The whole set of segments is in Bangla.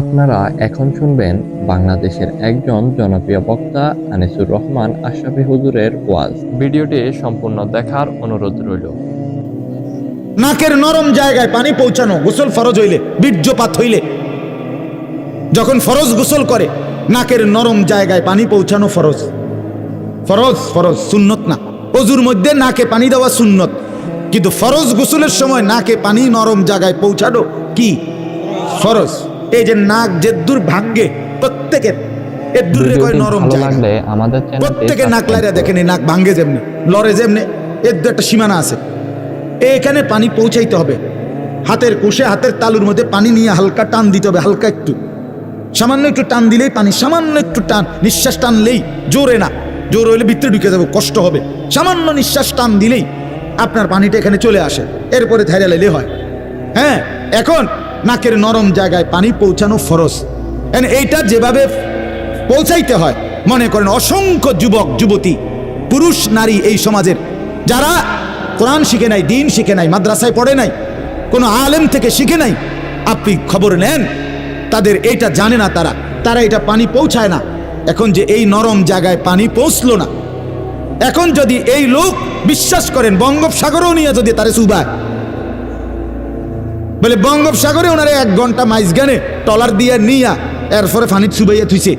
আপনারা এখন শুনবেন বাংলাদেশের একজন জনপ্রিয় বক্তা আনিসুর রহমান আশরাফি হুজুরের ওয়াজ। ভিডিওটি সম্পূর্ণ দেখার অনুরোধ রইল। নাকের নরম জায়গায় পানি পৌঁছানো গোসল ফরজ হইলে, বীর্যপাত হইলে যখন ফরজ গোসল করে নাকের নরম জায়গায় পানি পৌঁছানো ফরজ। ফরজ ফরজ, সুন্নত না। অজুর মধ্যে নাকে পানি দেওয়া সুন্নত, কিন্তু ফরজ গোসলের সময় নাকে পানি নরম জায়গায় পৌঁছানো কি ফরজ। এই যে নাক যে দূর ভাঙ্গে প্রত্যেকের এর দূরে কয় নরম জায়গা। আমাদের প্রত্যেকে নাক লাইরা দেখেন, নাক ভাঙ্গে যেমনি লড়ে যেমনি, এর তো একটা সীমানা আছে। এখানে পানি পৌঁছাইতে হবে। হাতের কুশে হাতের তালুর মধ্যে পানি নিয়ে হালকা টান দিতে হবে, হালকা একটু, সামান্য একটু টান দিলেই পানি, সামান্য একটু টান, নিঃশ্বাস টানলেই, জোরে না, জোর হইলে ভিতরে ঢুকে যাবে, কষ্ট হবে। সামান্য নিঃশ্বাস টান দিলেই আপনার পানিটা এখানে চলে আসে, এরপরে ধাইরা লাইলে হয়। হ্যাঁ, এখন নাকের নরম জায়গায় পানি পৌঁছানো ফরজ। এইটা যেভাবে পৌঁছাইতে হয়, মনে করেন অসংখ্য যুবক যুবতী, পুরুষ নারী এই সমাজের যারা কোরআন শিখে নাই, দিন শিখে নাই, মাদ্রাসায় পড়ে নাই, কোনো আলেম থেকে শিখে নাই, আপনি খবর নেন, তাদের এইটা জানে না, তারা এটা পানি পৌঁছায় না। এখন যে এই নরম জায়গায় পানি পৌঁছলো না, এখন যদি এই লোক বিশ্বাস করেন বঙ্গোপসাগরেও নিয়ে যদি তারে চুবায়, বলে বঙ্গোপসাগরে ওনারে 1 ঘন্টা মাইজগানে টলার দিয়ে নিয়া এরপরে পানি চুবাইয়া থুইছে,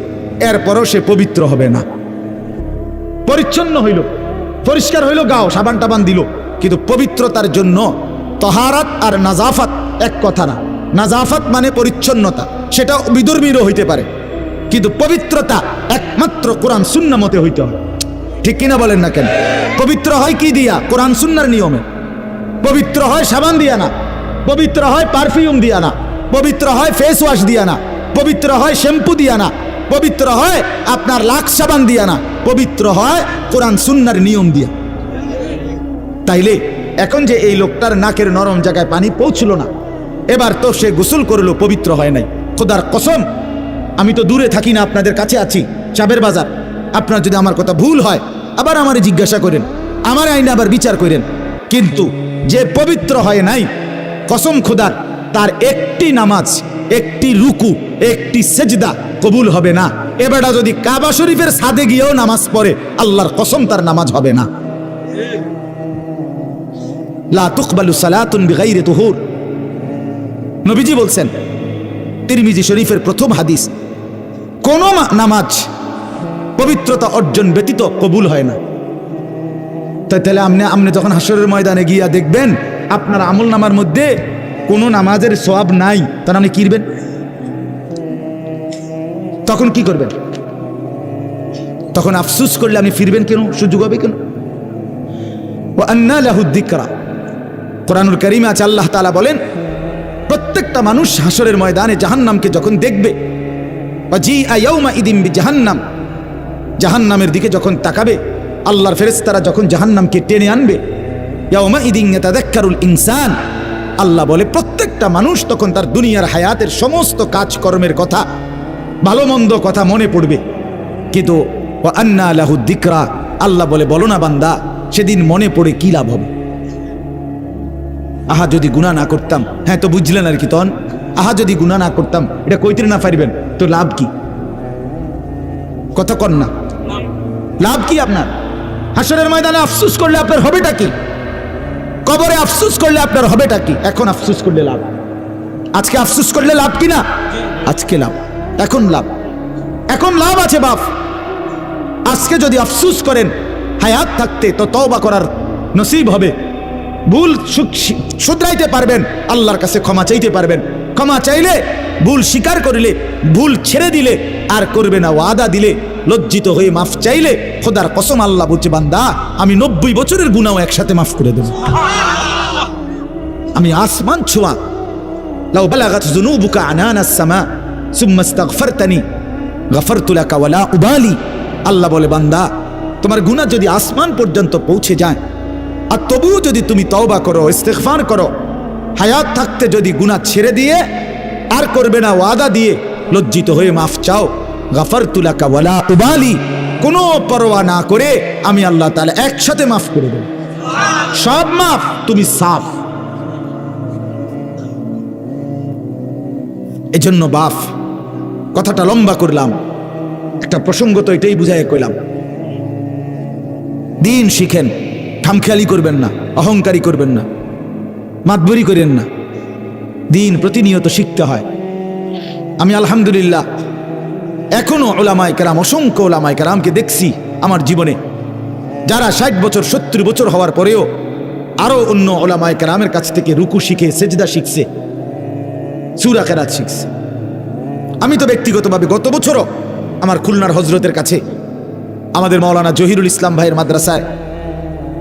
এরপরও সে পবিত্র হবে না। পরিচ্ছন্ন হইল, পরিষ্কার হইল, গাও সাবান টাবান দিল, কিন্তু পবিত্রতার জন্য তহারাত আর নাজাফাত এক কথা না। নাজাফাত মানে পরিচ্ছন্নতা, সেটা বিদর্মীরও হইতে পারে, কিন্তু পবিত্রতা একমাত্র কোরআন সুন্নাহ মতে হইতে হবে। ঠিক কিনা বলেন না কেন? পবিত্র হয় কি দিয়া? কোরআন সুন্নাহর নিয়মে। পবিত্র হয় সাবান দিয়া না, পবিত্র হয় পারফিউম দিয়া না, পবিত্র হয় ফেস ওয়াশ দিয়া না, পবিত্র হয় শ্যাম্পু দিয়া না, পবিত্র হয় আপনার লাক্স সাবান দিয়া না, পবিত্র হয় কোরআন সুন্নাহর নিয়ম দিয়া। তাইলে এখন যে এই লোকটার নাকের নরম জায়গায় পানি পৌঁছলো না, এবার তো সে গোসল করলো, পবিত্র হয় নাই। খোদার কসম, আমি তো দূরে থাকি না, আপনাদের কাছে আছি, চাবের বাজার। আপনার যদি আমার কথা ভুল হয় আবার আমারে জিজ্ঞাসা করেন, আমার আইনে আবার বিচার করেন। কিন্তু যে পবিত্র হয় নাই, কসম খোদার, তার একটি নামাজ, একটি রুকু, একটি সেজদা কবুল হবে না। এবারটা যদি কাবা শরীফের ছাদে গিয়েও নামাজ পড়ে, আল্লাহর কসম তার নামাজ হবে না। লা তুকবালু সালাতুন বিগাইরি তুহুর, নবীজি বলছেন, তিরমিজি শরীফের প্রথম হাদিস, কোন নামাজ পবিত্রতা অর্জন ব্যতীত কবুল হয় না। তাহলে আপনি যখন হাসরের ময়দানে গিয়া দেখবেন আপনার আমল নামার মধ্যে কোনো নামাজের সওয়াব নাই, তাহলে আপনি কিরবেন? তখন কি করবেন? তখন আফসুস করলে আপনি ফিরবেন কেন? সুযোগ হবে কেন? ওয়া আন্না লাহু যিকরা, কোরআনুল কারীমে আছে, আল্লাহ তাআলা বলেন, প্রত্যেকটা মানুষ হাসরের ময়দানে জাহান্নামকে যখন দেখবে, ওয়াজিআ ইয়াউমাইদিন বিজাহান্নাম, জাহান্নামের দিকে যখন তাকাবে, আল্লাহর ফেরেশতারা যখন জাহান্নামকে টেনে আনবে, ইয়াউমাইদিন ইয়াতাযাক্কারুল ইনসান, আল্লাহ বলে প্রত্যেকটা মানুষ তখন তার দুনিয়ার হায়াতের সমস্ত কাজকর্মের কথা, ভালো মন্দ কথা মনে পড়বে। কিন্তু ওয়া আন্না লাহু যিকরা, আল্লাহ বলে, বলো না বান্দা, সেদিন মনে পড়ে কি লাভ হবে? আহা যদি গুনাহ না করতাম, হ্যাঁ তো বুঝলেন আর কি, তখন আহা যদি গুনাহ না করতাম, এটা কইতে না পারবেন তো লাভ কি? কথা কন না, লাভ কি আপনার? হাসরের ময়দানে আফসোস করলে আপনার হবেটা কি? কবরে আফসোস করলে আপনার হবেটা কি? এখন আফসোস করলে লাভ, আজকে আফসোস করলে লাভ কি না? আজকে লাভ, এখন লাভ, এখন লাভ আছে বাপ। আজকে যদি আফসোস করেন, হায়াত থাকতে তো তওবা করার নসিব হবে, ভুল শুধরাইতে পারবেন, আল্লাহর কাছে ক্ষমা চাইতে পারবেন। ক্ষমা চাইলে, ভুল স্বীকার করিলে, ভুল ছেড়ে দিলে আর করবে না, ওয়াদা দিলে, লজ্জিত হয়ে মাফ চাইলে, খোদার কসম আল্লাহ বলছে, বান্দা আমি 90 বছরের গুনাহও একসাথে মাফ করে দেব। আমি আসমান ছোঁয়া, লাউ বালাগাত যুনুবুকা আনানাস সামা সুম্মা ইস্তাগফারতানি গফারতু লাকা ওয়ালা উবালি। আল্লাহ বলে, বান্দা তোমার গুনাহ যদি আসমান পর্যন্ত পৌঁছে যায়, আর তবুও যদি তুমি তওবা করো, ইস্তিগফার করো, হায়াত থাকতে যদি গুনাহ ছেড়ে দিয়ে আর করবে না ওয়াদা দিয়ে লজ্জিত হয়ে মাফ চাও, গফারতু লাকা ওয়ালা উবালি, কোনো পরোয়া না করে আমি আল্লাহ তাআলা একসাথে মাফ করে দেব, সব মাফ, তুমি সাফ। এজন্য বাপ, কথাটা লম্বা করলাম, একটা প্রসঙ্গ তো এটাই বুঝাই কইলাম। দিন শিখেন, খামখেয়ালি করবেন না, অহংকারী করবেন না, মাতবরি করেন না। দিন প্রতিনিয়ত শিখতে হয়। আমি আলহামদুলিল্লাহ এখনো ওলামায়ে কেরাম, অসংখ্য ওলামায়ে কেরামকে দেখছি আমার জীবনে, যারা 60 বছর 70 বছর হওয়ার পরেও আরো অন্য ওলামায়ে কেরামের কাছ থেকে রুকু শিখে, সেজদা শিখছে, সূরা কেরাত শিখছে। আমি তো ব্যক্তিগতভাবে গত বছরও আমার খুলনার হজরতের কাছে, আমাদের মাওলানা জহিরুল ইসলাম ভাইয়ের মাদ্রাসায়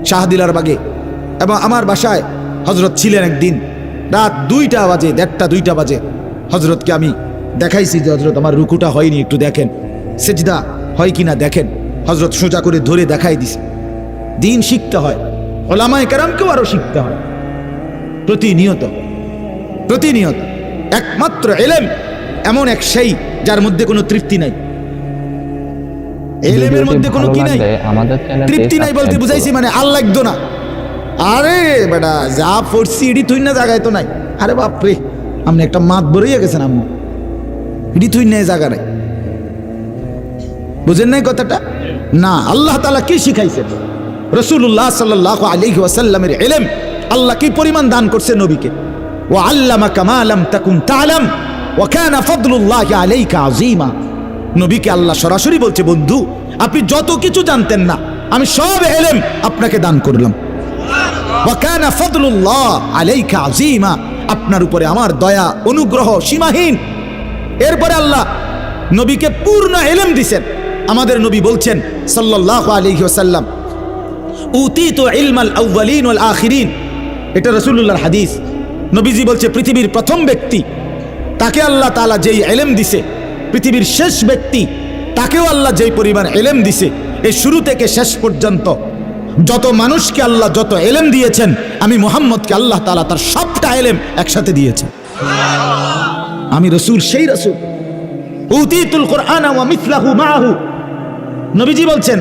শাহদিলার বাগে, এবং আমার বাসায় হজরত ছিলেন একদিন, রাত 2টা বাজে, 1:30 2টা বাজে হজরতকে আমি দেখাইছি যে হজরত আমার রুকুটা হয়নি, একটু দেখেন, সেজদা হয় কিনা দেখেন। হজরত সোজা করে ধরে দেখাই দিছে। দিন শিখতে হয়, ওলামায়ে কেরামকেও আরো শিখতে হয় প্রতিনিয়ত প্রতিনিয়ত। একমাত্র ইলম এমন এক সেই যার মধ্যে কোনো তৃপ্তি নাই। ইলমের মধ্যে কোনো কি নাই, তৃপ্তি নাই বলতে বুঝাইছি মানে আল্লাহ লাগতো না। আরে বেটা যা পড়ছি এডি তুই না জায়গায় তো নাই। আরে বাপরে, আপনি একটা মাত বড়ইয়া গেছেন, আপনি এডি তুই নাই জায়গা নাই, বুঝেন নাই কথাটা? না, আল্লাহ তাআলা কি শিখাইছেন? রাসূলুল্লাহ সাল্লাল্লাহু আলাইহি ওয়াসাল্লামের ইলম আল্লাহ কি পরিমাণ দান করছে নবীকে। ওয়া আল্লামাকা মা লাম তাকুন তা'লাম ওয়া কানা ফাদলুল্লাহি আলাইকা আযীমা। নবীকে আল্লাহ সরাসরি বলছে, বন্ধু আপনি যত কিছু জানতেন না আমি সব ইলম আপনাকে দান করলাম। ওয়া কানা ফাদলুল্লাহ আলাইকা আযীমা, আপনার উপরে আমার দয়া অনুগ্রহ সীমাহীন। এরপরে আল্লাহ নবীকে পূর্ণ ইলম দিবেন। আমাদের নবী বলছেন সাল্লাল্লাহু আলাইহি ওয়াসাল্লাম, উতিতু ইলমাল আউয়ালিন ওয়াল আখিরিন। এটা রাসূলুল্লাহর হাদিস। নবীজি বলছে পৃথিবীর প্রথম ব্যক্তি তাকে আল্লাহ তাআলা যেই ইলম দিছে, পৃথিবীর শেষ ব্যক্তি তাকেও আল্লাহ যেই পরিমাণ ইলম দিছে, এই শুরু থেকে শেষ পর্যন্ত যত মানুষকে আল্লাহ যত ইলম দিয়েছেন, আমি মুহাম্মদকে আল্লাহ তাআলা তার সবটা ইলম একসাথে দিয়েছেন। আমি রাসূল, সেই রাসূল। উতিতুল কুরআনা ওয়া মিসলাহু মাআহু। নবীজি বলছেন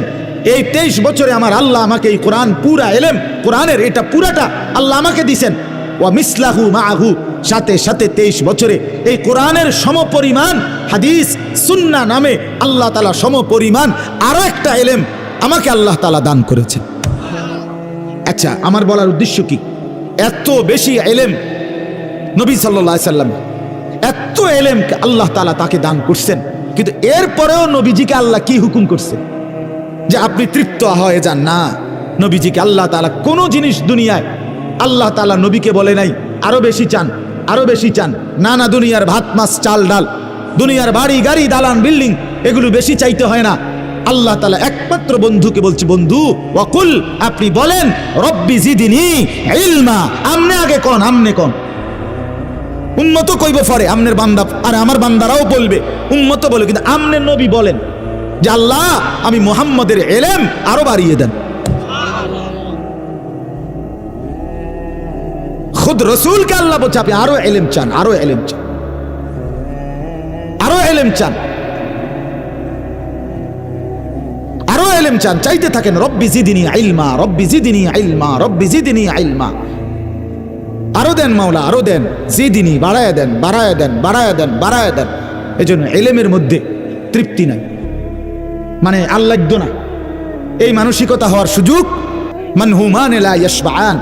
এই 23 বছরে আমার আল্লাহ আমাকে এই কোরআন পুরা ইলম, কোরআনের এটা পুরাটা আল্লাহ আমাকে দিয়েছেন। ওয়া মিসলাহু মাআহু, সাথে সাথে 23 বছরে এই কোরআনের সমপরিমাণ হাদিস সুন্নাহ নামে আল্লাহ তাআলা সমপরিমাণ আরো একটা ইলম আমাকে আল্লাহ তাআলা দান করেছেন। আচ্ছা, আমার বলার উদ্দেশ্য কি? এত বেশি ইলম নবী সাল্লাল্লাহু আলাইহি সাল্লাম, এত ইলম আল্লাহ তাআলা তাকে দান করছেন, কিন্তু এরপরেও নবীজিকে আল্লাহ কি হুকুম করছে যে আপনি তৃপ্ত হয়ে যান? না, নবীজিকে আল্লাহ তাআলা কোনো জিনিস দুনিয়ায় আল্লাহ তাআলা নবীকে বলে নাই আরো বেশি চান, আরো বেশি চান। না না, দুনিয়ার ভাত মাছ চাল ডাল, দুনিয়ার বাড়ি গাড়ি দালান বিল্ডিং, এগুলো বেশি চাইতে হয় না। আল্লাহ তাআলা একমাত্র বন্ধুকে বলছে, বন্ধু ওয়াকুল, আপনি বলেন রব্বি জিদনি ইলমা। আমনে আগে কোন, আমনে কোন, উম্মত কইব পরে, আমনের বান্দা আর আমার বান্দারাও বলবে, উম্মত বলে, কিন্তু আমনের নবী বলেন যে আল্লাহ আমি মুহাম্মদের ইলম আরো বাড়িয়ে দেন। খুদ রাসূলকে আল্লাহ বলছে আপনি আরো ইলম চান, আরো ইলম চান, আরো ইলম চান, আরো ইলম চান, চাইতে থাকেন। রব্বি জিদনি ইলমা, রব্বি জিদনি ইলমা, রব্বি জিদনি ইলমা। আরো দেন মাওলা, আরো দেন, জিদিনি, বাড়ায় দেন, বাড়ায় দেন, বাড়ায় দেন, বাড়ায় দেন। এই জন্য ইলমের মধ্যে তৃপ্তি নাই, মানে আল্লাহ্য না, এই মানসিকতা হওয়ার সুযোগ। মানহুমান লা ইয়াশবাআন,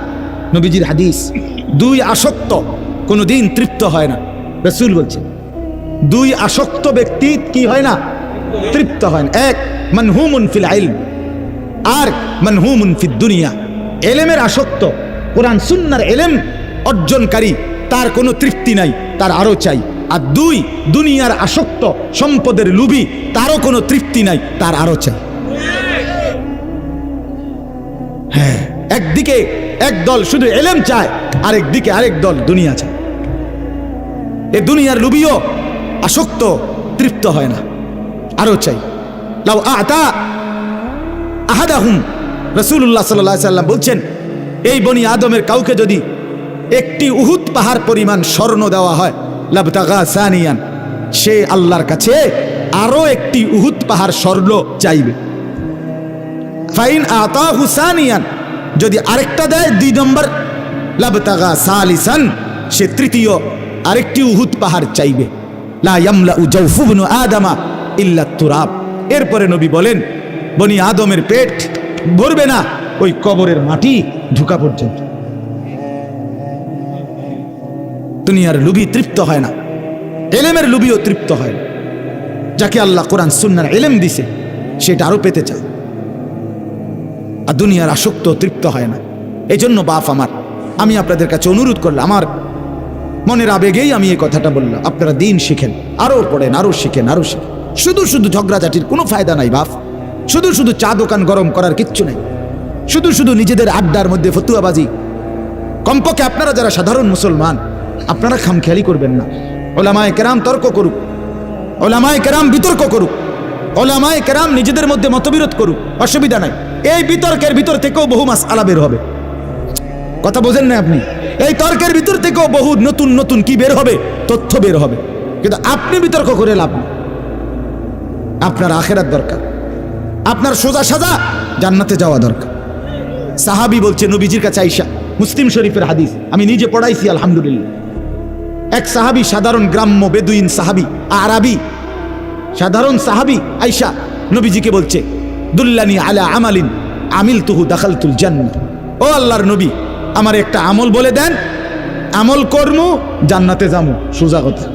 নবীজির হাদিস। দুই আসক্ত কোনোদিন তৃপ্ত হয় না, রাসূল বলছেন। দুই আসক্ত ব্যক্তি কি হয় না? তৃপ্ত হয় না। এক মানহুমুন ফিল ইলম, আর মানহুমুন ফিদ দুনিয়া। ইলমের আসক্ত, কোরআন সুন্নাহর ইলম অর্জনকারী, তার কোনো তৃপ্তি নাই, তার আরো চাই। আর দুই দুনিয়ার আসক্ত, সম্পদের লোভী, তারও কোনো তৃপ্তি নাই, তার আরো চাই। হ্যাঁ, একদিকে এক দল শুধু ইলম চায়, আরেকদিকে আরেক দল দুনিয়া চায়। এ দুনিয়ার লোভীও আসক্ত, তৃপ্ত হয় না, আরো চাই। লাউ আতা আহাদাহুম, রাসূলুল্লাহ সাল্লাল্লাহু আলাইহি সাল্লাম বলছেন, এই বনি আদমের কাউকে যদি একটি উহুদ পাহাড় পরিমাণ স্বর্ণ দেওয়া হয়, লাবতাগা সানিয়ান, সে আল্লাহর কাছে আরো একটি উহুদ পাহাড় স্বর্ণ চাইবে। ফাইন আতাহু সানিয়ান, যদি আরেকটা দেয় 2 নম্বর, লাবতাগা সালিসান, সে তৃতীয় আরেকটি উহুদ পাহাড় চাইবে। লা ইয়ামলাউ জাওফু ইবনু আদামা ইল্লা তুরাব। এরপরে নবী বলেন বনি আদমের পেট ভরবে না ওই কবরের মাটি ঢুকা পর্যন্ত। দুনিয়ার লুবি তৃপ্ত হয় না, এলেমের লুবিও তৃপ্ত হয় না। যাকে আল্লাহ কোরআন সুন্নাহর এলেম দিছে সেটা আরো পেতে চায়, আর দুনিয়ার আসক্ত তৃপ্ত হয় না। এই জন্য বাপ আমার, আমি আপনাদের কাছে অনুরোধ করলাম, আমার মনের আবেগেই আমি এই কথাটা বললাম, আপনারা দিন শিখেন, আরো পড়েন, আরো শিখেন, আরো শিখেন। শুধু শুধু ঝগড়াঝাটির কোনো ফায়দা নাই বাপ, শুধু শুধু চা দোকান গরম করার কিচ্ছু নাই, শুধু শুধু নিজেদের আড্ডার মধ্যে ফতুয়াবাজি। কমপক্ষে আপনারা যারা সাধারণ মুসলমান, আপনারা খামখেয়ালি করবেন না। ওলামায়ে কেরাম তর্ক করুক, ওলামায়ে কেরাম বিতর্ক করুক, ওলামায়ে কেরাম নিজেদের মধ্যে মতবিরোধ করুক, অসুবিধা নাই। এই বিতর্কের ভিতর থেকেও বহু মাসআলা বের হবে। কথা বোঝেন না আপনি? এই তর্কের ভিতর থেকেও বহু নতুন নতুন কি বের হবে, তথ্য বের হবে। কিন্তু আপনি বিতর্ক করে লাভ নেই। আপনার আখেরাত দরকার, আপনার সোজা সাজা জান্নাতে যাওয়া দরকার। সাহাবী বলছে নবীজির কাছে আইসা, মুসলিম শরীফের হাদিস, আমি নিজে পড়াইছি আলহামদুলিল্লাহ। এক সাহাবী, সাধারণ গ্রাম্য বেদুইন সাহাবী, আরাবী সাধারণ সাহাবী আইসা নবীজিকে বলছে, দুল্লানি আলা আমালিন আমিলতুহু দাখালতুল জান্নাহ। ও আল্লাহর নবী, আমার একটা আমল বলে দেন, আমল কর্মু জান্নাতে যাবো। সোজা কথা,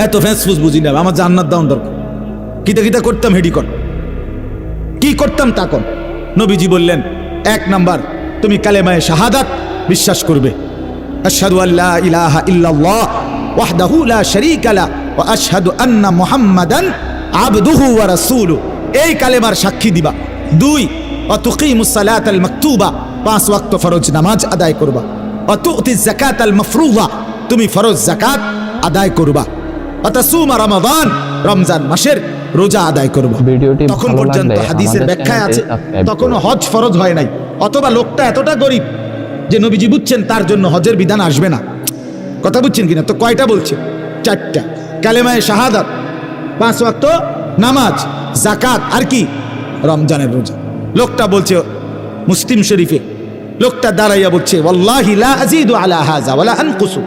এত ফেসফুস বুঝি না, আমার জান্নাত দাও দরকার। কিতা কিতা করতাম হেডি কর, কি করতাম তা কর। নবীজি বললেন, এক নাম্বার, তুমি কালেমায়ে শাহাদাত বিশ্বাস করবে, আশহাদু আল্লা ইলাহা ইল্লাল্লাহ ওয়াহদাহু লা শারীকা লা ওয়া আশহাদু আন্না মুহাম্মাদান আবদুহু ওয়া রাসূলুহু, এই কালেমার সাক্ষী দিবা। দুই, ওয়া তুকিমুস সালাতাল মাকতুবা, 5 ওয়াক্ত ফরজ নামাজ আদায় করবা। ওয়া তুতিজ যাকাতাল মাফরুযা, তুমি ফরজ যাকাত আদায় করবা। ওয়া তাসুমা রমাদান, রমজান মাসের রোজা আদায় করবা। ভিডিওটি তখন ভালো পর্যন্ত লাগলে হাদিসের আমাদের ব্যাখ্যায় আছে চ্যানেলটি সাবস্ক্রাইব তখনও করুন। হজ ফরজ হয় নাই, অথবা লোকটা এতটা গরিব যে নবীজি বুঝছেন তার জন্য হজের বিধান আসবে না। কথা বুঝছেন কিনা? তো কয়টা বলছে? 4টা। কালেমায়ে শাহাদাত, 5 ওয়াক্ত নামাজ, যাকাত, আর কি? রমজানের রোজা। লোকটা বলছে মুসলিম শরীফে, লোকটা দাঁড়াইয়া বলছে, ওয়াল্লাহি লা আযীদু আলা হাযা ওয়ালা আনকুসু,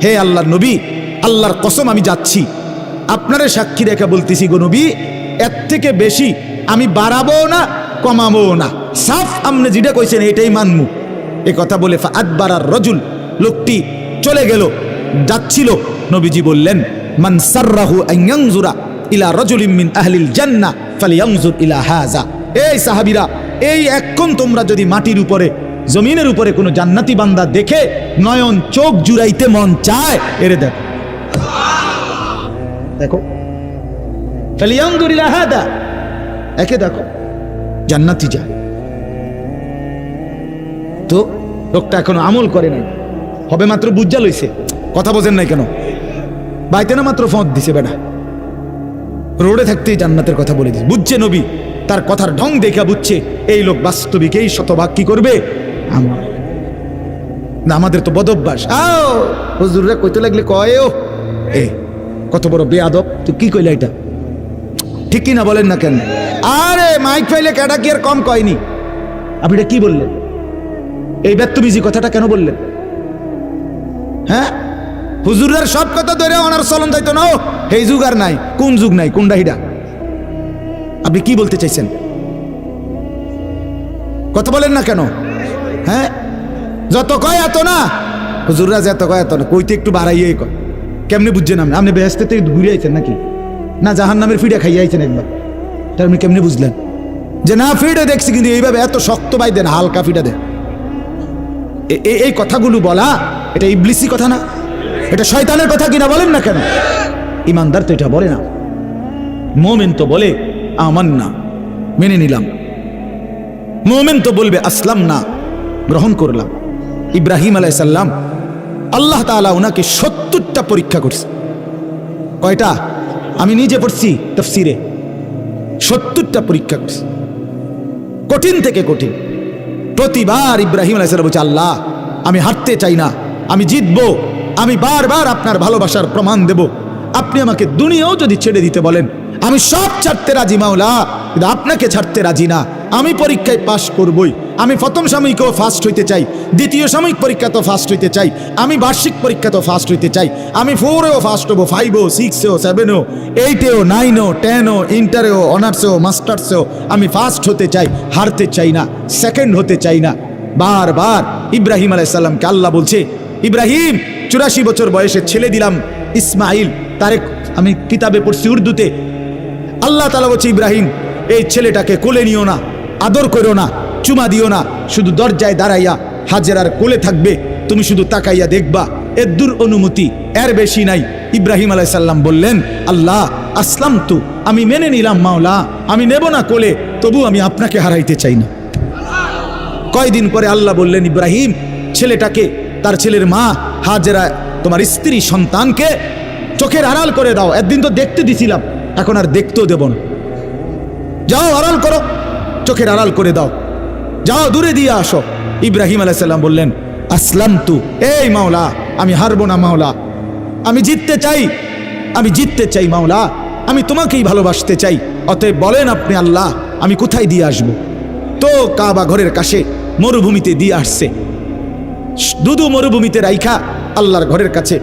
হে আল্লাহর নবী, আল্লাহর কসম আমি যাচ্ছি, আপনারে সাক্ষী রেখে বলতেছি গো নবী, এর থেকে বেশি আমি বাড়াবো না কমাবো না, সাফ আপনি যেটা কইছেন এটাই মানমু। এ কথা বলে ফাআদবারার রাজুল, লোকটি চলে গেল, যাচ্ছিল। নবীজি বললেন, মান সাররাহু আন ইয়ানজুরা ইলা রাজুলিন মিন আহলিল জান্নাহ ফালইয়ানজুর ইলা হাযা। এই সাহাবীরা, এই এখন তোমরা যদি মাটির উপরে, জমিনের উপরে কোনো জান্নাতি বান্দা দেখে নয়ন চোখ জুড়াইতে মন চায়, এরে দেখো, দেখো, ফালইয়ানজুর ইলা হাযা, একে দেখো, জান্নাতি যায়। তো লোকটা এখনো আমল করে নাই, হবে মাত্র বুঝা লইছে। কথা বোঝেন নাই কেন? বাইতে না মাত্র ফোঁত দিছে বেটা, রোডে থাকতেই জান্নাতের কথা বলে দিছে। বুঝছে নবী, তার কথার ঢং দেখা বুঝছে এই লোক বাস্তবিক, এই শতভাগ কি করবে আমল। না আমাদের তো বদভ্যাস, আও হুজুররা কইতে লাগলে কয়, ও এ কত বড় বেয়াদব, তুই কি কইলা এটা? ঠিক কি না বলেন না কেন? আরে মাইক ফাইলে ক্যাডা কি আর কম কয়নি? আপনি এটা কি বললেন? এই ব্যক্তবিজি কথাটা কেন বললেন? হ্যাঁ, হুজুরের সব কথা ধরে ওনার চলন যাইতো না, এই যুগ আর নাই, কোন যুগ নাই, কোনটা হিডা? আপনি কি বলতে চাইছেন? কথা বলেন না কেন? হ্যাঁ, যত কয় এত না, হুজুররা যত কয় এত না, কইতে একটু বাড়াইয়ে কয়। কেমনে বুঝছেন আপনি? আপনি বেহেশতে থেকে ঘুরে আইছেন নাকি, না জাহান্নামের ফিডা খাইয়ে আইছেন একবার? তার আপনি কেমনে বুঝলেন যে না ফিডে দেখছি, কিন্তু এইভাবে এত শক্ত বাই দেন, হালকা ফিডা দেন? এই কথাগুলো বলা, এটা ইবলিসি কথা না? এটা শয়তানের কথা কিনা বলেন না কেন? ইমানদার তো এটা বলে না, মুমিন তো বলে আমান্না, মেনে নিলাম। মুমিন তো বলবে আসলাম না, গ্রহণ করলাম। ইব্রাহিম আলাইহিস সালাম, আল্লাহ তাআলা ওনাকে 70টা পরীক্ষা করছে। কয়টা? আমি নিজে পড়ছি তাফসীরে, 70টা পরীক্ষা করছে, কঠিন থেকে কঠিন। প্রতিবার ইব্রাহিম আলাইহিস সালাম বলছে, আল্লাহ আমি হারতে চাই না, আমি জিতবো, আমি বারবার আপনার ভালোবাসার প্রমাণ দেব। আপনি আমাকে দুনিয়াও যদি ছেড়ে দিতে বলেন, আমি সব ছাড়তে রাজি মাওলা, কিন্তু আপনাকে ছাড়তে রাজি না। আমি পরীক্ষায় পাশ করবই। আমি প্রথম সাময়িকও ফার্স্ট হইতে চাই, দ্বিতীয় সাময়িক পরীক্ষাতেও ফার্স্ট হইতে চাই, আমি বার্ষিক পরীক্ষাতেও ফার্স্ট হইতে চাই, আমি 4এও ফার্স্ট হবো, 5ও 6এও 7এও 8এও 9ও 10ও ইন্টারেও অনার্সেও মাস্টার্সেও আমি ফার্স্ট হতে চাই, হারতে চাই না, সেকেন্ড হতে চাই না। বারবার ইব্রাহিম আলাইহিস সালামকে আল্লাহ বলছে, ইব্রাহিম 84 বছর বয়সে ছেলে দিলাম ইসমাইল, তারে আমি কিতাবে পড়ছি উর্দুতে, আল্লাহ তাআলা বলছে ইব্রাহিম এই ছেলেটাকে কোলে নিও না, আদর করো না, চুমা দিও না, শুধু দরজায় দাঁড়াইয়া হাজেরার কোলে থাকবে, তুমি শুধু তাকাইয়া দেখবা, এর দূর অনুমতি, এর বেশি নাই। ইব্রাহিম আলাইহিস সালাম বললেন, আল্লাহ আসলাম তু, আমি মেনে নিলাম মাওলা, আমি নেব না কোলে, তবু আমি আপনাকে হারাইতে চাই না। কয়দিন পরে আল্লাহ বললেন, ইব্রাহিম ছেলেটাকে, তার ছেলের মা হাজেরা তোমার স্ত্রী সন্তানকে চোখের আড়াল করে দাও, একদিন তো দেখতে দিছিলাম, এখন আর দেখতেও দেব না, যাও আড়াল করো, চোখের আড়াল করে দাও, যাও দূরে দিয়ে আসো। ইব্রাহিম আলাইহিস সালাম বললেন, আসলাম তু, এই মাওলা আমি হারবো না মাওলা, আমি জিততে চাই, আমি জিততে চাই মাওলা, আমি তোমাকেই ভালোবাসতে চাই, অতএব বলেন আপনি আল্লাহ আমি কোথায় দিয়ে আসবো। তো কাবা ঘরের কাছে মরুভূমিতে দিয়ে আসছে, দুদু মরুভূমিতে রাইখা আল্লাহর ঘরের কাছে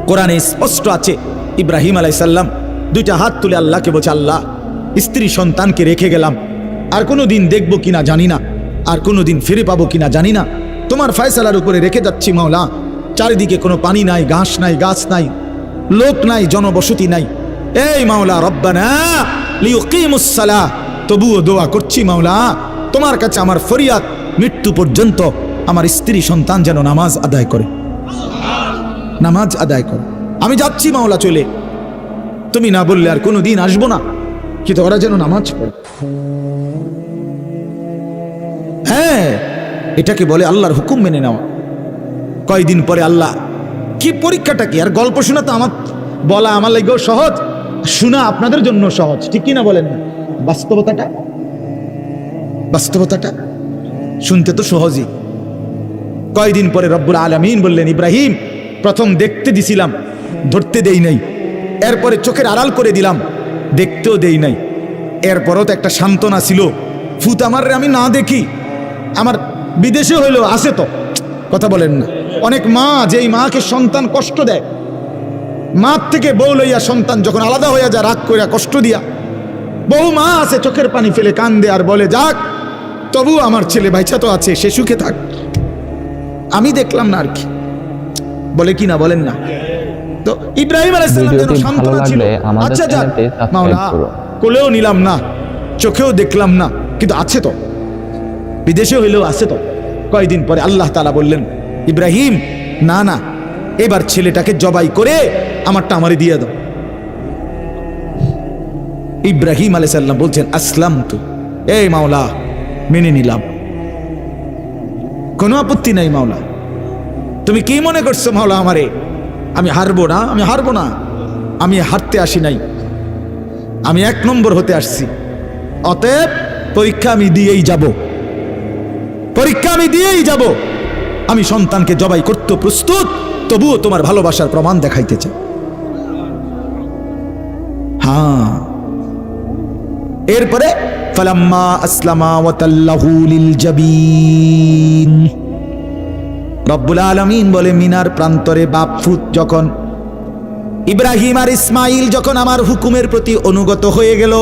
কোরআনে স্পষ্ট আছে, ইব্রাহিম আলাইহিস সালাম দুইটা হাত তুলে আল্লাহকে বলছে, আল্লাহ স্ত্রী সন্তানকে রেখে গেলাম, আর কোনো দিন দেখবো কিনা জানি না, আর কোনো দিন ফিরে পাবো কিনা জানি না, তোমার ফয়সালার উপরে রেখে যাচ্ছি মাওলা। চারিদিকে কোনো পানি নাই, ঘাস নাই, গাছ নাই, লোক নাই, জনবসতি নাই, এই মাওলা রব্বানা লিয়ুকিমুস সালাহ, তবুও দোয়া করছি মাওলা তোমার কাছে আমার ফরিয়াদ, মৃত্যু পর্যন্ত আমার স্ত্রী সন্তান যেন নামাজ আদায় করে, নামাজ আদায় করে। আমি যাচ্ছি মাওলা চলে, তুমি না বললে আর কোনো দিন আসবো না, কিন্তু ওরা যেন নামাজ পড়ে। হ্যাঁ, এটাকে বলে আল্লাহর হুকুম মেনে নেওয়া। কয়দিন পরে আল্লাহ, কি পরীক্ষাটা কি, আর গল্প শোনা তো আমার বলা আমার লাগেও সহজ, শোনা আপনাদের জন্য সহজ, ঠিক কি না বলেন না? বাস্তবতাটা, বাস্তবতাটা শুনতে তো সহজই। কয়দিন পরে রব্বুল আলামিন বললেন, ইব্রাহিম প্রথম দেখতে দিছিলাম, ধরতে দেই নাই, এরপরে চোখের আড়াল করে দিলাম, দেখতেও দেই নাই, এরপরও তো একটা সান্ত্বনা ছিল, ফুত আমার আমি না দেখি, আমার বিদেশে হইলেও আসে তো, কথা বলেন না। অনেক মা, যেই মাকে সন্তান কষ্ট দেয়, মার থেকে বউ লইয়া সন্তান যখন আলাদা হইয়া যায় রাগ কইরা কষ্ট দিয়া, বহু মা আছে চোখের পানি ফেলে কান্দে আর বলে, যাক তবু আমার ছেলে বাইচা তো আছে, সে সুখে থাক, আমি দেখলাম না আর কি, বলে কি না বলেন না? তো ইব্রাহিম আলাইহিস সালাম যেন সান্ত্বনা ছিল, আচ্ছা যাক মাওলা কোলেও নিলাম না, চোখেও দেখলাম না, কিন্তু আছে তো, বিদেশে হইলেও আছে তো। কয়দিন পরে আল্লাহ তাআলা বললেন, ইব্রাহিম না না, এবার ছেলেটাকে জবাই করে আমারটা আমারে দিয়ে দাও। ইব্রাহিম আলাইহিস সালাম বলছেন, আসলাম তু, এই মাওলা মেনে নিলাম, কোনো আপত্তি নাই মাওলা, তুমি কি মনে করছো মাওলা আমারে, আমি হারবো না, আমি হারবো না, আমি হারতে আসি নাই, আমি 1 নম্বর হতে আসছি, অতএব পরীক্ষা আমি দিয়েই যাব, পরীক্ষা আমি দিয়েই যাব, আমি সন্তানকে জবাই করতে প্রস্তুত, তবুও তোমার ভালোবাসার প্রমাণ দেখাইতে চাই। হ্যাঁ, এরপরে ফালাম্মা আসলামা ওয়া তাল্লাহু লিল জাবিন, রব্বুল আলামিন বলে, মিনার প্রান্তরে বাপ ফুত যখন ইব্রাহিম আর ইসমাইল যখন আমার হুকুমের প্রতি অনুগত হয়ে গেল,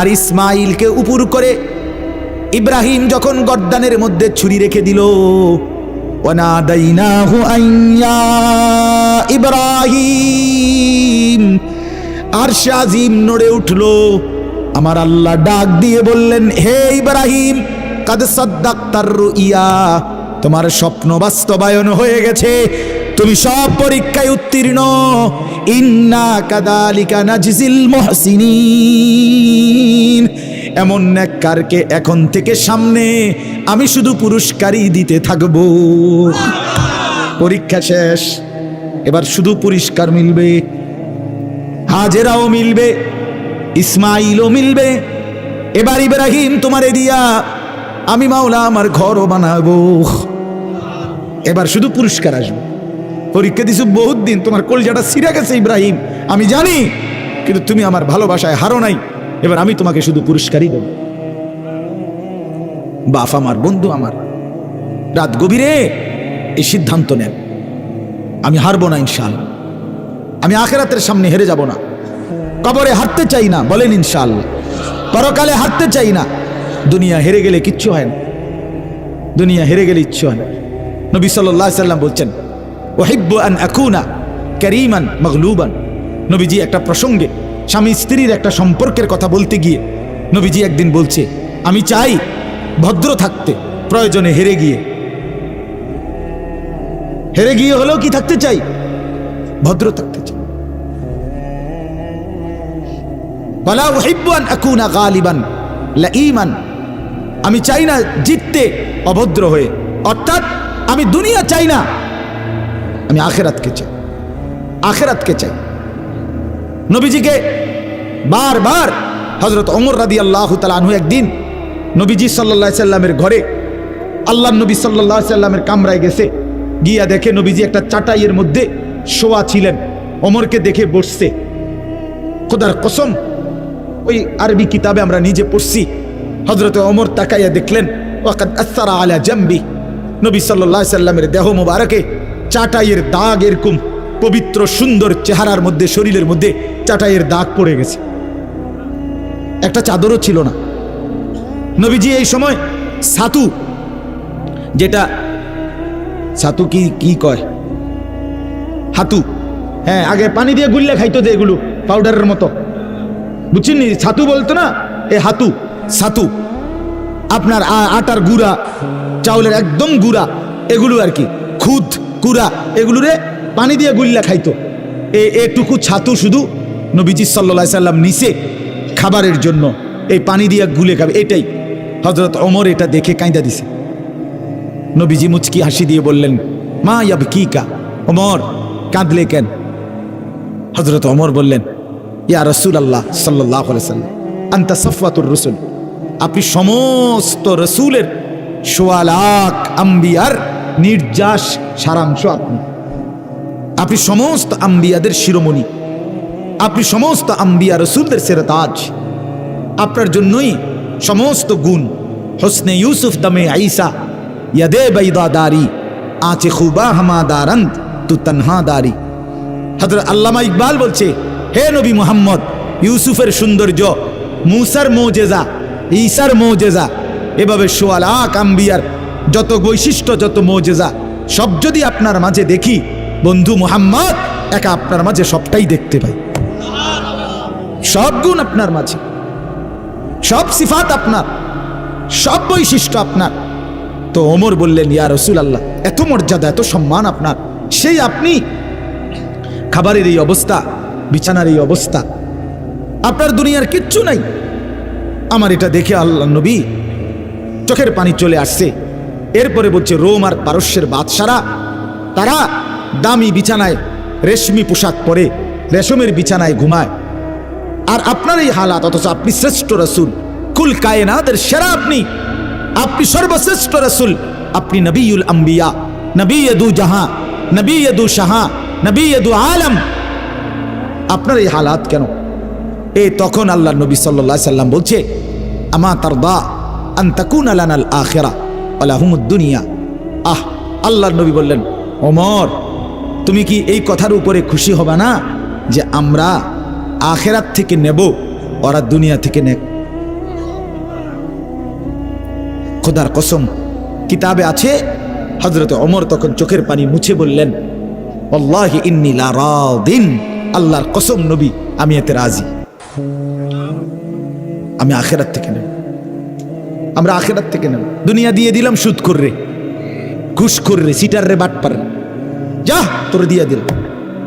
আর ইসমাইলকে উপর করে ইব্রাহিম যখন গর্দানের মধ্যে ছুরি রেখে দিল, ওয়ানাদাইনাহু আইয়া ইব্রাহিম, আরশে আজিম নড়ে উঠল, আমার আল্লাহ ডাক দিয়ে বললেন, হে ইব্রাহিম কাদ সাদ্দাক্তার রুইয়া, তোমার স্বপ্ন বাস্তবায়ন হয়ে গেছে, তুমি সব পরীক্ষায় উত্তীর্ণ, ইন্না কাযালিকা নাজজিল মুহসিনিন, এমন নেককারকে এখন থেকে সামনে আমি শুধু পুরস্কারই দিতে থাকবো। পরীক্ষা শেষ, এবার শুধু পুরস্কার মিলবে, হাজেরাও মিলবে, ইসমাইলও মিলবে, এবার ইব্রাহিম তোমারে দিয়া আমি মাওলা আমার ঘরও বানাবো, এবার শুধু পুরস্কার আসবে। পরীক্ষা দিছো বহুত দিন, তোমার কলজাটা ছিঁড়ে গেছে ইব্রাহিম, আমি জানি, কিন্তু তুমি আমার ভালোবাসায় হারো নাই, এবার আমি তোমাকে শুধু পুরস্কারই দেব। বাপ আমার, বন্ধু আমার, রাত গভীরে এই সিদ্ধান্ত নেন, আমি হারবো না ইনশাআল্লাহ, আমি আখিরাতের সামনে হেরে যাব না, কবরে হারতে চাই না, বলেন ইনশাআল্লাহ, পরকালে হারতে চাই না। দুনিয়া হেরে গেলে কিচ্ছু হয় না, দুনিয়া হেরে গেলে ইচ্ছু হয় না। নবী সাল্লাল্লাহু আলাইহি সাল্লাম বলছেন, ওয়াহিব্বু আন আকুনা কারীমান মাগলুবান। নবীজি একটা প্রসঙ্গে স্বামী স্ত্রীর একটা সম্পর্কের কথা বলতে গিয়ে নবীজি একদিন বলছে, আমি চাই ভদ্র থাকতে, প্রয়োজনে হেরে গিয়ে হলেও কি থাকতে চাই, ভদ্র থাকতে চাই। ওয়ালা উহিব্বু আন আকুনা গালিবান লাঈমান। আমি চাই না জিততে অভদ্র হয়ে, অর্থাৎ আমি দুনিয়া চাই না, আমি আখিরাতকে চাই, আখিরাতকে চাই। নবীজিকে বারবার হযরত ওমর রাদিয়াল্লাহু তাআলা আনহু একদিন নবীজি সাল্লাল্লাহু আলাইহি সাল্লামের ঘরে, আল্লাহর নবী সাল্লাল্লাহু আলাইহি সাল্লামের কামরায় গেছে, গিয়া দেখে নবীজি একটা চাটাইয়ের মধ্যে শোয়া ছিলেন, ওমরকে দেখে বসছে। খোদার কসম, ওই আরবি কিতাবে আমরা নিজে পড়ছি, হযরত ওমর তাকাইয়া দেখলেন, ওয়াকাদ আসসারা আলা জামবি, নবী সাল্লাল্লাহু আলাইহি সাল্লামের দেহ মোবারকে চাটাইয়ের দাগ, এরকম পবিত্র সুন্দর চেহারার মধ্যে, শরীরের মধ্যে চাটাইয়ের দাগ পড়ে গেছে, একটা চাদরও ছিল না। নবীজি এই সময় ছাতু, যেটা ছাতু কি কয়, হাতু, হ্যাঁ, আগে পানি দিয়ে গুললে খাইতো যে, এগুলো পাউডারের মতো, বুঝছেন নি, ছাতু বলতো না, এ হাতু, ছাতু আপনার আটার গুঁড়া, চাউলের একদম গুঁড়া, এগুলো আর কি, খুদ কুড়া, এগুলোরে পানি দিয়ে গুল্লা খাইতো। এটুকু ছাতু শুধু নবীজি সাল্লাল্লাহু আলাইহি সাল্লাম নিচে খাবারের জন্য এই পানি দিয়ে গুলে খাবে, এটাই। হযরত ওমর এটা দেখে কাঁদা দিছে। নবীজি মুচকি হাসি দিয়ে বললেন, মা ইয়াবকিকা, ওমর কাঁদলে কেন? হযরত ওমর বললেন, ইয়া রাসূলুল্লাহ সাল্লাল্লাহু আলাইহি সাল্লাম, আনতা সাফওয়াতুর রাসূল, আপনি সমস্ত রসুলের, সোয়া লাখ আম্বিয়ার নির্যাস সারাংশ, আপনি সমস্ত আম্বিয়াদের শিরোমণি, আপনি সমস্ত আম্বিয়া রসুলদের সেরতাজ, আপনার জন্যই সমস্ত গুণ। হোসনে ইউসুফ দমে আইসা, ইয়াদে বাইদাদারি, আঁচে খুবা হামাদারন্ত তু তনহাদারি। হযরত আল্লামা ইকবাল বলছে, হে নবী মুহাম্মদ, ইউসুফের সৌন্দর্য, মুসার মোজেজা, ঈসার মোজেজা, এভাবে সোয়া লাখ আম্বিয়ার যত বৈশিষ্ট্য, যত মোজেজা, সব যদি আপনার মাঝে দেখি, বন্ধু মুহাম্মদ, একা আপনার মাঝে সবটাই দেখতে পাই, সব গুণ আপনার মাঝে, সব সিফাত আপনার, সব বৈশিষ্ট্য আপনার। তো ওমর বললেন, ইয়া রাসূলুল্লাহ, এত মর্যাদা, এত সম্মান আপনার, সেই আপনি খাবারের এই অবস্থা, বিছানার এই অবস্থা, আপনার দুনিয়ার কিচ্ছু নাই। আমার এটা দেখে আল্লাহ নবী চোখের পানি চলে আসছে। এরপরে বলছে, রোম আর পারস্যের বাদশারা, তারা দামি বিছানায় রেশমি পোশাক পরে রেশমের বিছানায় ঘুমায়, আর আপনার এই হালাত, অথচ আপনি শ্রেষ্ঠ রাসূল, কুল কায়নাতের সেরা, আপনি সর্বশ্রেষ্ঠ রাসূল, আপনি নবিয়ুল আম্বিয়া, নবিয়্যদু জাহাঁ, নবিয়্যদু শাহা, নবিয়্যদু আলম, আপনার এই হালাত কেন? তখন আল্লাহ নবী সাল্লাল্লাহু আলাইহি সাল্লাম বলছে, আমা তারদা আন তাকুনা লানাল আখিরা ওয়া লাহুমুদ দুনিয়া। আল্লাহর নবী বললেন, ওমর, তুমি কি এই কথার উপরে খুশি হবে না যে আমরা আখিরাত থেকে নেব, ওরা দুনিয়া থেকে নেক? খোদার কসম, কিতাবে আছে, হযরত ওমর তখন চোখের পানি মুছে বললেন, ওয়াল্লাহি ইন্নী লা রাদিন, আল্লাহর কসম নবী, আমি এতে রাজি, আমি আখিরাত থেকে নেব, আমরা আখিরাত থেকে নেব। দুনিয়া দিয়ে দিলাম সুদ কররে, ঘুষ কররে, সিটার রে, বাটপার, যা তোর দিয়ে দিলাম,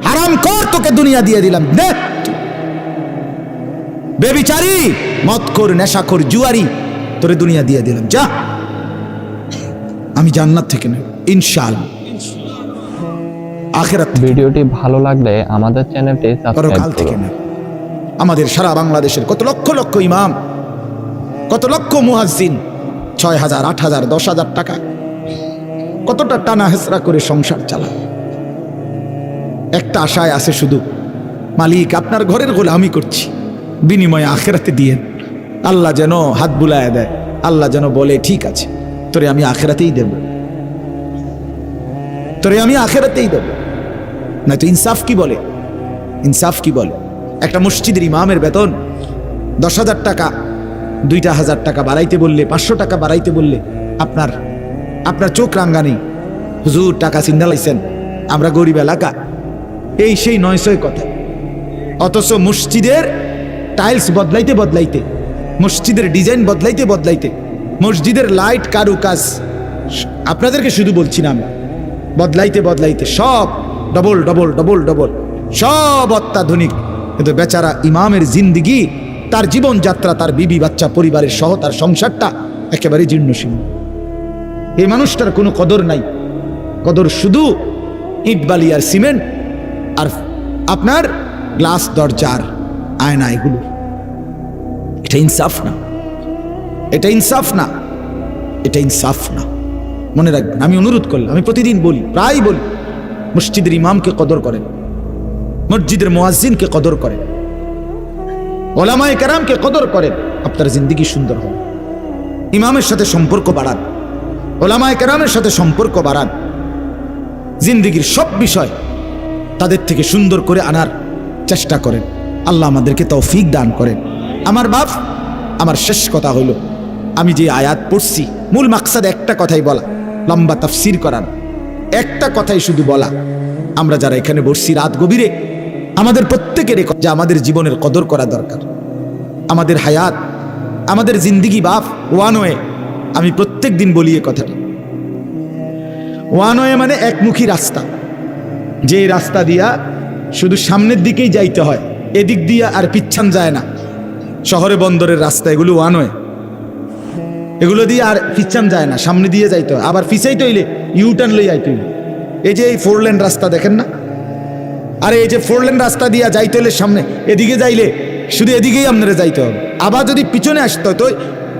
হারাম কর, তোকে দুনিয়া দিয়ে দিলাম, দেখ বেবিচারি, মদ কর, নেশা কর, জুয়ারি, তোরে দুনিয়া দিয়ে দিলাম, যা, আমি জান্নাত থেকে নেব ইনশাআল্লাহ, আখিরাত। ভিডিওটি ভালো লাগলে আমাদের চ্যানেলটি সাবস্ক্রাইব করুন। আমাদের সারা বাংলাদেশের কত লক্ষ লক্ষ ইমাম, কত লক্ষ মুয়াজ্জিন, 6,000, 8,000, 10,000 টাকা, কতটা টানা হেসরা করে সংসার চালায়, একটা আশায় আছে শুধু, মালিক আপনার ঘরের গোলামি করছি, বিনিময়ে আখিরাতে দিয়ে আল্লাহ যেন হাত বুলায় দেয়, আল্লাহ যেন বলে ঠিক আছে, তোরে আমি আখেরাতেই দেব, তোরে আমি আখেরাতেই দেব। না তো ইনসাফ কি বলে? ইনসাফ কি বলে? একটা মসজিদের ইমামের বেতন 10,000 টাকা, 2,000 টাকা বাড়াইতে বললে, 500 টাকা বাড়াইতে বললে আপনার চোখ রাঙ্গানি, হুজুর টাকা চিন্তা লাইছেন, আমরা গরিব এলাকা, এই সেই 900 কথা। অথচ মসজিদের টাইলস বদলাইতে বদলাইতে, মসজিদের ডিজাইন বদলাইতে বদলাইতে, মসজিদের লাইট কারুকাজ, আপনাদেরকে শুধু বলছি না আমি, বদলাইতে বদলাইতে সব ডবল ডবল ডবল ডবল, সব অত্যাধুনিক। কিন্তু বেচারা ইমামের জিন্দিগি, তার জীবনযাত্রা, তার বিবি বাচ্চা পরিবারের সহ তার সংসারটা একেবারে জীর্ণশীর্ণ। এই মানুষটার কোনো কদর নাই, কদর শুধু ইট বালি আর সিমেন্ট আর আপনার গ্লাস দরজার আয়না, এগুলো। এটা ইনসাফ না, এটা ইনসাফ না, এটা ইনসাফ না। মনে রাখবেন, আমি অনুরোধ করলাম, আমি প্রতিদিন বলি, প্রায় বলি, মসজিদের ইমামকে কদর করেন, মসজিদের মুয়াজ্জিনকে কদর করেন, ওলামায়ে কেরামকে কদর করেন, আপনার জিন্দেগি সুন্দর হবে। ইমামের সাথে সম্পর্ক বাড়ান, ওলামায়ে কেরামের সাথে সম্পর্ক বাড়ান, জিন্দেগির সব বিষয় তাদের থেকে সুন্দর করে আনার চেষ্টা করেন। আল্লাহ আমাদেরকে তৌফিক দান করেন। আমার বাপ, আমার শেষ কথা হইল, আমি যে আয়াত পড়ছি, মূল মাকসাদ একটা কথাই বলা, লম্বা তাফসির করার, একটা কথাই শুধু বলা, আমরা যারা এখানে বসছি রাত গভীরে, আমাদের প্রত্যেকের যে আমাদের জীবনের কদর করা দরকার। আমাদের হায়াত, আমাদের জিন্দিগি বাপ ওয়ান ওয়ে। আমি প্রত্যেক দিন বলি এ কথাটা, ওয়ান ওয়ে মানে একমুখী রাস্তা, যে রাস্তা দিয়া শুধু সামনের দিকেই যাইতে হয়, এদিক দিয়া আর পিছান যায় না। শহরে বন্দরের রাস্তা, এগুলো ওয়ান ওয়ে, এগুলো দিয়ে আর পিছান যায় না, সামনে দিয়ে যাইতে হয়। আবার পিছাইতে হইলে ইউটার্ন লই যাইতে হইলে, এই যে এই 4 লেন রাস্তা দেখেন না, আরে এই যে 4 লেন রাস্তা দিয়া যাইতে হলে সামনে এদিকে যাইলে শুধু এদিকেই আপনারা যাইতে হবে। আবার যদি পিছনে আসতে হয়, তো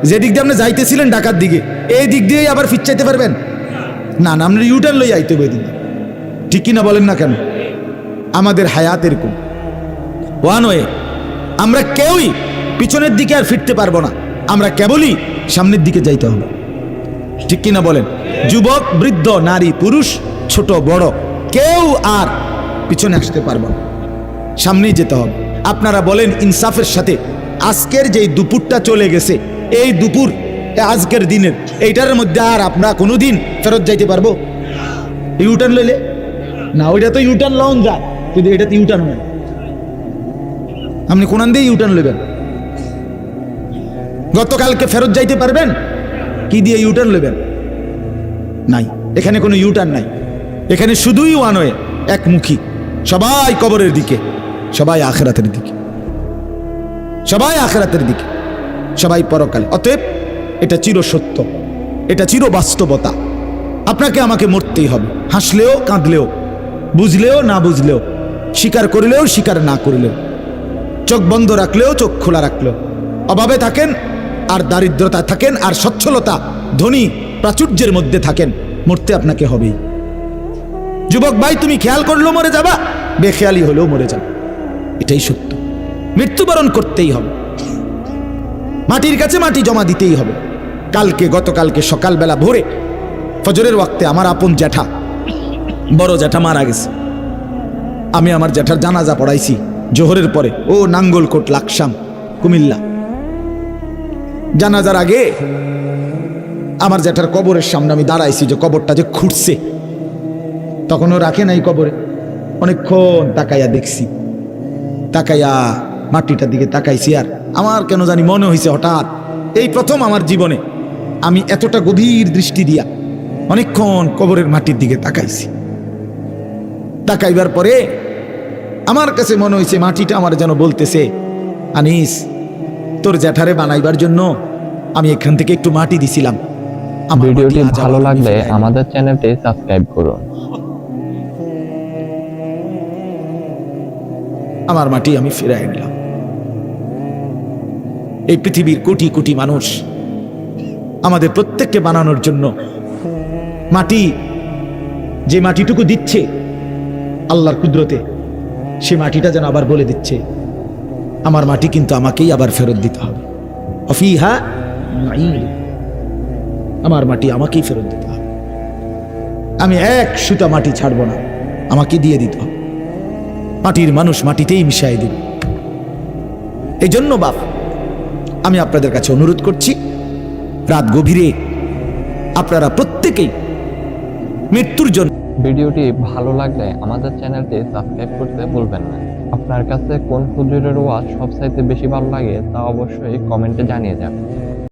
যেদিক দিয়ে আপনি যাইতেছিলেন ঢাকার দিকে, এই দিক দিয়েই আবার ফিরচাইতে পারবেন না? না, আপনার ইউটার্ন লই যাইতে হবে এদিকে, ঠিক কিনা বলেন না কেন? আমাদের হায়াত এরকম ওয়ান ওয়ে। আমরা কেউই পিছনের দিকে আর ফিরতে পারবো না, আমরা কেবলই সামনের দিকে যাইতে হবে, ঠিক কিনা বলেন? যুবক, বৃদ্ধ, নারী, পুরুষ, ছোট বড়, কেউ আর পিছনে আসতে পারবো না, সামনেই যেতে হবে। আপনারা বলেন ইনসাফের সাথে, আজকের যেই দুপুরটা চলে গেছে, এই দুপুর আজকের দিনের এইটার মধ্যে আর আমরা কোনোদিন ফেরত যাইতে পারবো? ইউটার্ন লইলে না, ওইটা তো ইউটার্ন লন যায়, কিন্তু এটা তো ইউটার্ন নয়। আপনি কোনান দিয়ে ইউটার্ন লইবেন? গতকালকে ফেরত যাইতে পারবেন? কি দিয়ে ইউটার্ন লইবেন? নাই, এখানে কোনো ইউটার্ন নাই, এখানে শুধুই ওয়ান ওয়ে, একমুখী। সবাই কবরের দিকে, সবাই আখিরাতের দিকে, সবাই আখিরাতের দিকে, সবাই পরকালে। অতএব এটা চির সত্য, এটা চির বাস্তবতা। আপনাকে আমাকে মরতেই হবে, হাসলেও কাঁদলেও, বুঝলেও না বুঝলেও, স্বীকার করলেও স্বীকার না করলেও, চোখ বন্ধ রাখলেও চোখ খোলা রাখলেও, অভাবে থাকেন আর দারিদ্রতা থাকেন আর সচ্ছলতা ধনী প্রাচুর্যের মধ্যে থাকেন, মরতে আপনাকে হবেই। যুবক ভাই, তুমি খেয়াল করলেও মরে যাবা, বেখেয়ালি হলেও মরে যাবে, এটাই সত্য। মৃত্যুবরণ করতেই হবে, মাটির কাছে মাটি জমা দিতেই হবে। গতকালকে সকালবেলা ভোরে ফজরের ওয়াক্তে আমার আপন জ্যাঠা, বড় জ্যাঠা মারা গেছে। আমি আমার জ্যাঠার জানাজা পড়াইছি জোহরের পরে, ও নাঙ্গলকোট লাকসাম কুমিল্লা। জানাজার আগে আমার জ্যাঠার কবরের সামনে আমি দাঁড়াইছি, যে কবরটা যে খুঁড়ছে, তখনও রাখে নাই কবরে, অনেকক্ষণ তাকাইয়া দেখছি, তাকাইয়া মাটিটার দিকে তাকাইছি। আর আমার কেন জানি মনে হয়েছে, হঠাৎ এই প্রথম আমার জীবনে আমি এতটা গভীর দৃষ্টি দিয়া অনেকক্ষণ কবরের মাটির দিকে তাকাইছি। তাকাইবার পরে আমার কাছে মনে হয়েছে, মাটিটা আমার যেন বলতেছে, আনিস, তোর জ্যাঠারে বানাইবার জন্য আমি এখান থেকে একটু মাটি দিছিলাম। ভিডিওটি ভালো লাগলে আমাদের চ্যানেলটি সাবস্ক্রাইব করুন। আমার মাটি আমি ফিরাই নিলাম। এই পৃথিবীর কোটি কোটি মানুষ আমাদের প্রত্যেককে বানানোর জন্য মাটি, যে মাটিটুকু দিচ্ছে আল্লাহর কুদরতে, সে মাটিটা যেন আবার বলে দিচ্ছে, আমার মাটি কিন্তু আমাকেই আবার ফেরত দিতে হবে। অফিহা নাঈম, আমার মাটি আমাকেই ফেরত দিতে হবে। আমি এক সুতা মাটি ছাড়বো না, আমাকে দিয়ে দিতে হবে। মাটির মানুষ মাটিতেই মিশাই দিবে। এই জন্য বাপ, আমি আপনাদের কাছে অনুরোধ করছি, রাত গভীরে আপনারা প্রত্যেকেই মৃত্যুর জন্য ভিডিওটি ভালো লাগলে আমাদের চ্যানেলটি সাবস্ক্রাইব করতে ভুলবেন না। আপনার কাছে কোন হুজুরের ওয়াজ সবচাইতে বেশি ভালো লাগে তা অবশ্যই কমেন্টে জানিয়ে যাবেন।